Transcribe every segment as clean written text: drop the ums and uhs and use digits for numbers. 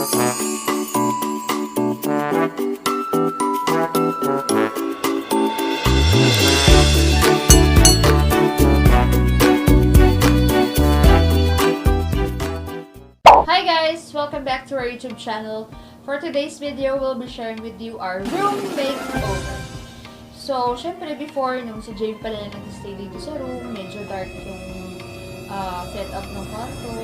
Hi guys! Welcome back to our YouTube channel. For today's video, we'll be sharing with you our room makeover. So, syempre before, nung si Jay pala na nag-stay dito sa room, medyo dark yung setup ng kwarto.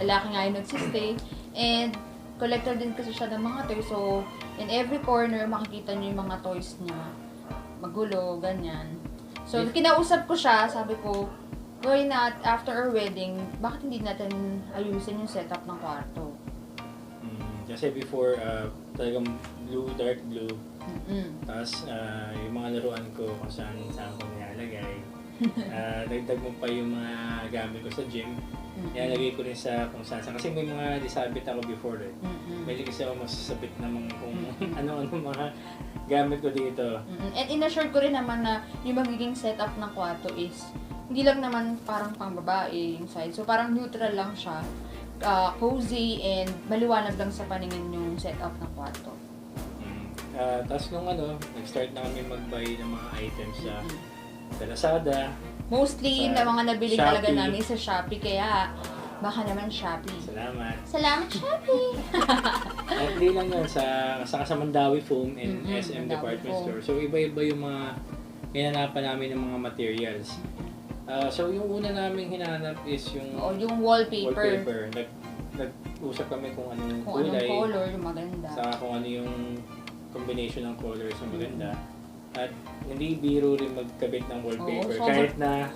Lalaki nga yung nagsistay. And, collector din kasi siya ng mga toys. So, in every corner, makikita niyo yung mga toys niya. Magulo, ganyan. So, kinausap ko siya, sabi ko, why not, after our wedding, bakit hindi natin ayusin yung setup ng kwarto? Kasi before, talagang blue, dark blue. Tapos, yung mga laruan ko kung saan ko nilalagay. Dagdag mo pa yung mga gamit ko sa gym. Nilalagay ko rin sa kung saan. Kasi may mga disabit ako before eh. Medyo kasi ako masasabit naman kung ano-ano mga gamit ko dito. And in-assure ko rin naman na yung magiging setup ng kwarto is hindi lang naman parang pang babae yung side. So parang neutral lang siya. Cozy and maliwanag lang sa paningin yung setup ng kwarto. Tapos nung nag-start na kami mag-buy ng mga items sa Lazada. Mostly sa na mga nabili Shopee. talaga namin sa Shopee. Kaya baka naman Shopee. Salamat. Salamat Shopee! At hindi lang yun, sa Mandawi Foam and SM Mandawi Department Foam. Store. So iba-iba yung mga hinanapan namin ng mga materials. So yung una namin hinanap is yung yung wallpaper. Nag-usap kami kung anong Kung anong kulay, color yung maganda. saka kung ano yung combination ng colors na maganda. At hindi biro rin magkabit ng wallpaper. Oo, Kahit na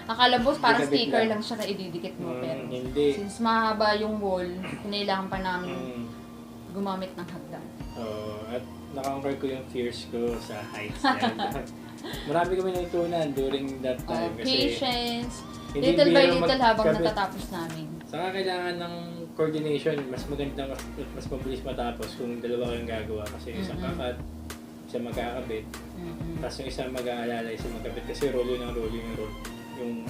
Akala mo parang Ikabit sticker lang. lang siya na ididikit mo. Pero hindi. since mahaba yung wall, kinailangan pa namin gumamit ng hagdan. At na-conquer ko yung fears ko sa heights. Marami kami natutunan during that time. Patience, hindi little by biro little habang magkabit. natatapos namin. Saka kailangan ng coordination. Mas maganda, mas mabilis matapos kung dalawa kayong gagawa. Kasi isang kakat, isang magkakabit. Tapos yung isang mag-aalala, isang magkabit. Kasi rollo ng rollo yung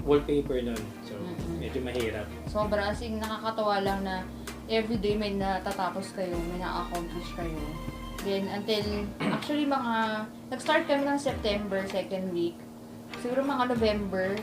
wallpaper nun. So, medyo mahirap. Sobra, as in nakakatawa lang na everyday may natatapos kayo, may na-accomplish kayo. Then until, actually nag-start kami ng September, second week. Siguro mga November,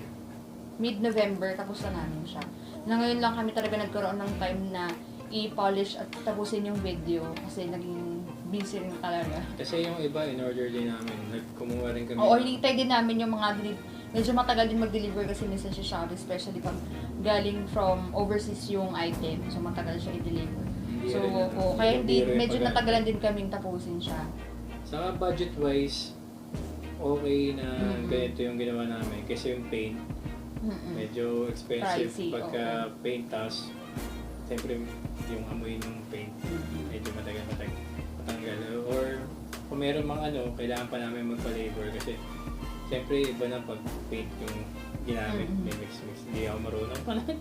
mid-November, tapos na namin siya. Na ngayon lang kami talaga nagkaroon ng time na i-polish at tapusin yung video kasi naging busy rin talaga. Kasi yung iba, in-order din namin. Kumuha rin kami. Oo, hintay din namin yung mga medyo matagal din mag-deliver kasi minsan siya Shopee, especially pag galing from overseas yung item. So, matagal siya i-deliver. So, kaya medyo natagalan din kaming tapusin siya. Saka budget-wise, okay na ganito yung ginawa namin. Kasi yung paint, medyo expensive Pricey, pagka paint. Tapos, siyempre yung amoy ng paint, medyo matanggal. Or kung meron mga kailangan pa namin magpa-labor kasi siyempre iba na pag paint yung ginamit, may mix. Hindi ako marunong pa lang.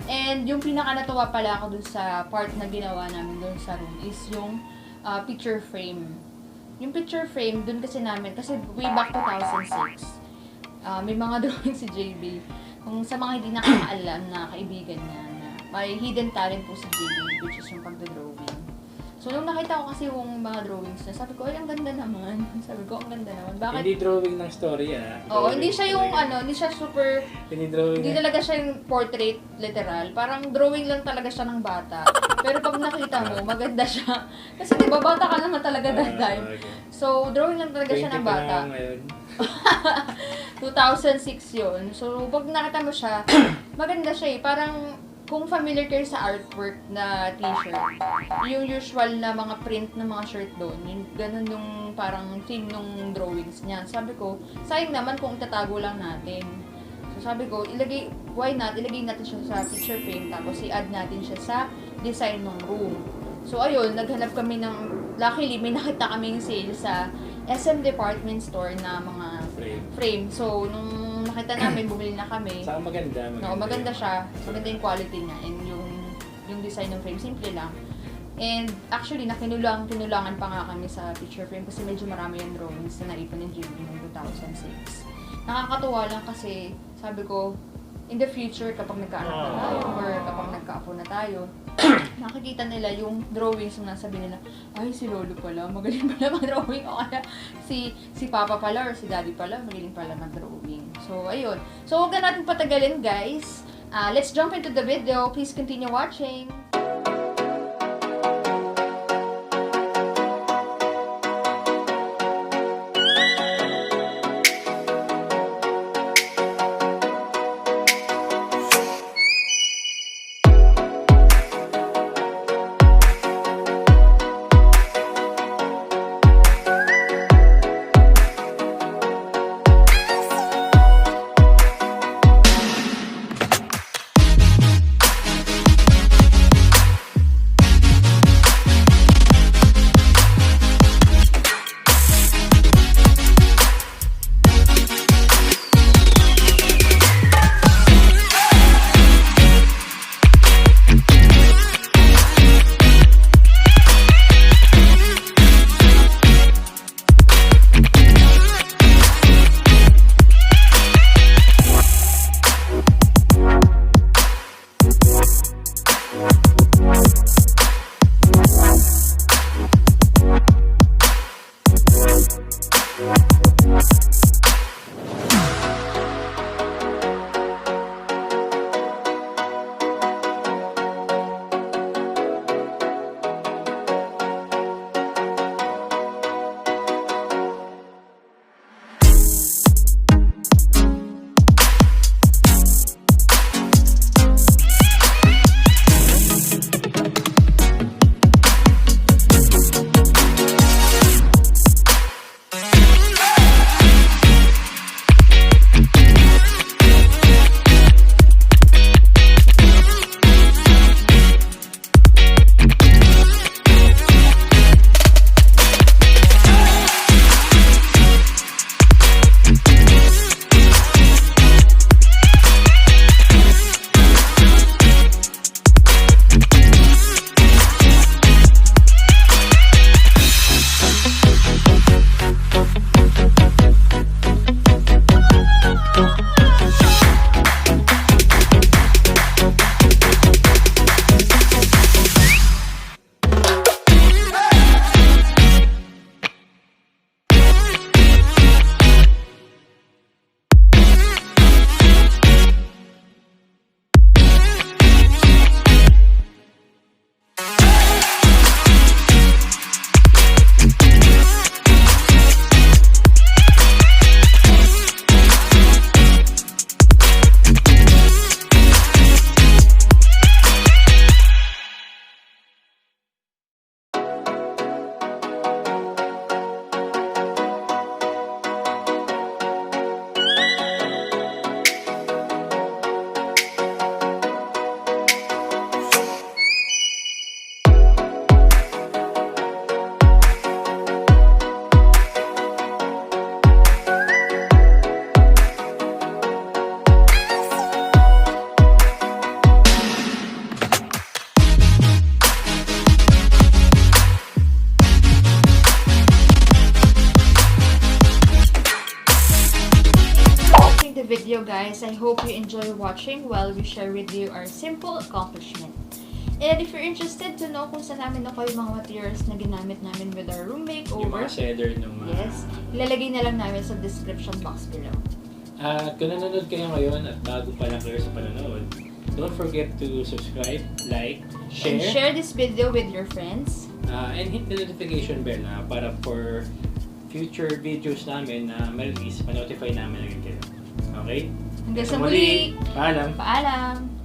And yung pinaka-natuwa pala ako dun sa part na ginawa namin dun sa room is yung picture frame. Yung picture frame, dun kasi namin, kasi way back 2006, may mga drawing si JB. Kung sa mga hindi nakakaalam na kaibigan niya, na may hidden talent po si JB, which is yung pagdodrawing. So, nung nakita ko kasi yung mga drawings niya, sabi ko, ay, ang ganda naman. Sabi ko, ang ganda naman. Bakit? Hindi drawing ng story, Oo, hindi siya yung hindi siya super, drawing hindi talaga siya yung portrait, literal. Parang drawing lang talaga siya ng bata. Pero pag nakita mo, maganda siya. Kasi diba, bata ka naman talaga that time. So, drawing lang talaga siya ng bata. 2006 yun. So, pag nakita mo siya, maganda siya eh. Parang, kung familiar kayo sa artwork na t-shirt, yung usual na mga print ng mga shirt doon, yung ganun yung parang theme ng drawings niya. Sabi ko, sayang naman kung itatago lang natin. So sabi ko, why not, ilagay natin siya sa picture frame, tapos i-add natin siya sa design ng room. So ayun, naghanap kami ng, luckily may nakita kaming sale sa SM Department Store na mga frame. So nung nakita namin, bumili na kami. Saka maganda. Maganda siya. Maganda yung quality niya and yung design ng frame, simple lang. And actually, kinulangan pa nga kami sa picture frame kasi medyo marami yung drawings na naipon ng JB noong 2006. Nakakatuwa lang kasi sabi ko, in the future, kapag nagkaanak na tayo, or kapag nagka-apo na tayo, nakikita nila yung drawings na nasabi nila, ay, si Lolo pala, magaling pala mag-drawing. O kaya, si Papa pala or si Daddy pala, magaling pala mag-drawing. So, ayun. So, huwag na natin patagalin, guys. Let's jump into the video. Please continue watching. Video, guys. I hope you enjoy watching while we share with you our simple accomplishment. And if you're interested to know kung saan namin nakuha yung mga materials na ginamit namin with our room Yung makeover, mga seller ng mga... yes, ilalagay na lang namin sa description box below. At kung nanonood kayo ngayon at bago pa lang kayo sa panonood, don't forget to subscribe, like, And share, share this video with your friends. and hit the notification bell para for future videos namin na ma-release, ma-notify namin agad kayo. Okay? Hanggang sa muli, Paalam! paalam!